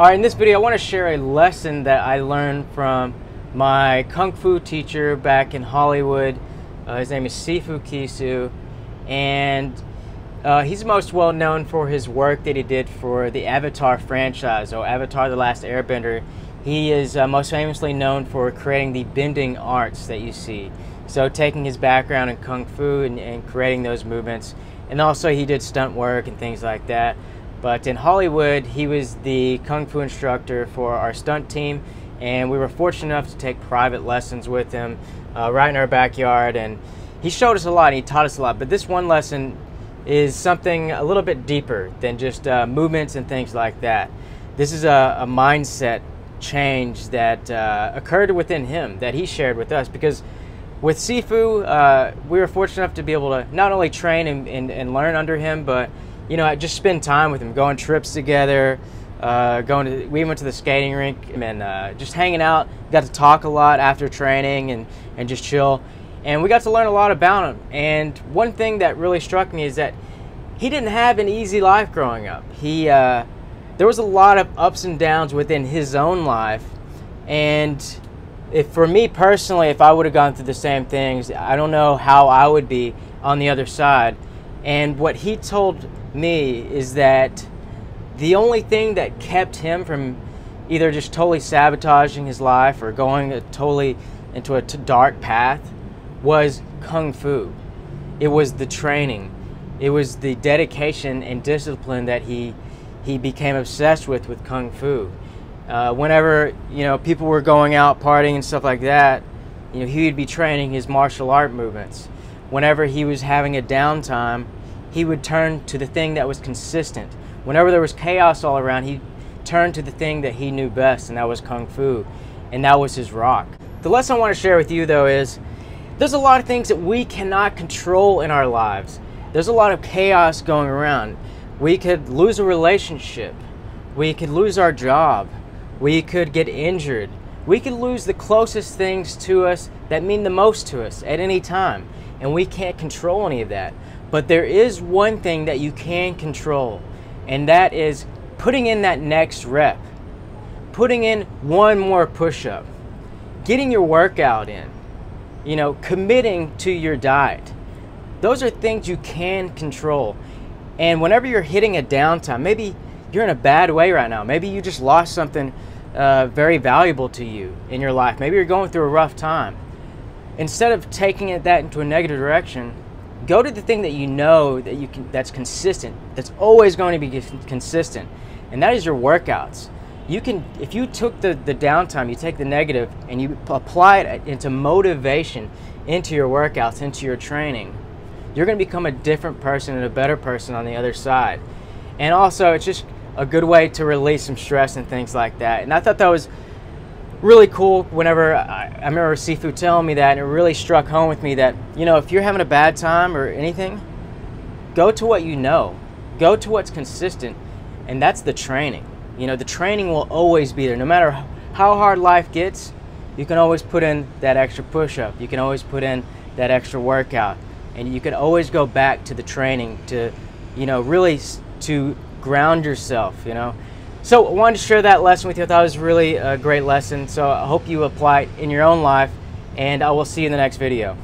Alright, in this video I want to share a lesson that I learned from my Kung Fu teacher back in Hollywood. His name is Sifu Kisu, and he's most well known for his work that he did for the Avatar franchise, or Avatar The Last Airbender. He is most famously known for creating the bending arts that you see. So taking his background in Kung Fu and creating those movements, and also he did stunt work and things like that. But in Hollywood, he was the Kung Fu instructor for our stunt team, and we were fortunate enough to take private lessons with him right in our backyard, and he showed us a lot, and he taught us a lot. But this one lesson is something a little bit deeper than just movements and things like that. This is a mindset change that occurred within him that he shared with us, because with Sifu, we were fortunate enough to be able to not only train and learn under him, but just spend time with him, go on trips together, we went to the skating rink and just hanging out, got to talk a lot after training and just chill. And we got to learn a lot about him. And one thing that really struck me is that he didn't have an easy life growing up. There was a lot of ups and downs within his own life. And for me personally, if I would have gone through the same things, I don't know how I would be on the other side. And what he told me is that the only thing that kept him from either just totally sabotaging his life or going totally into a dark path was Kung Fu. It was the training. It was the dedication and discipline that he became obsessed with Kung Fu. Whenever people were going out partying and stuff like that, he would be training his martial art movements. Whenever he was having a downtime, he would turn to the thing that was consistent. Whenever there was chaos all around, he turned to the thing that he knew best, and that was Kung Fu, and that was his rock. The lesson I want to share with you, though, is there's a lot of things that we cannot control in our lives. There's a lot of chaos going around. We could lose a relationship. We could lose our job. We could get injured. We could lose the closest things to us that mean the most to us at any time, and we can't control any of that. But there is one thing that you can control, and that is putting in that next rep, putting in one more push-up, getting your workout in, committing to your diet. Those are things you can control. And whenever you're hitting a downtime, maybe you're in a bad way right now, maybe you just lost something very valuable to you in your life, maybe you're going through a rough time, instead of taking that into a negative direction, go to the thing that that's consistent, that's always going to be consistent, and that is your workouts. If you took the downtime, you take the negative and you apply it into motivation, into your workouts, into your training, you're going to become a different person and a better person on the other side. And also, it's just a good way to release some stress and things like that. And I thought that was really cool whenever I remember Sifu telling me that, and it really struck home with me that, if you're having a bad time or anything, go to what you know. Go to what's consistent, and that's the training. The training will always be there. No matter how hard life gets, you can always put in that extra push-up. You can always put in that extra workout, and you can always go back to the training to, really to ground yourself, So I wanted to share that lesson with you. I thought it was really a great lesson. So I hope you apply it in your own life, and I will see you in the next video.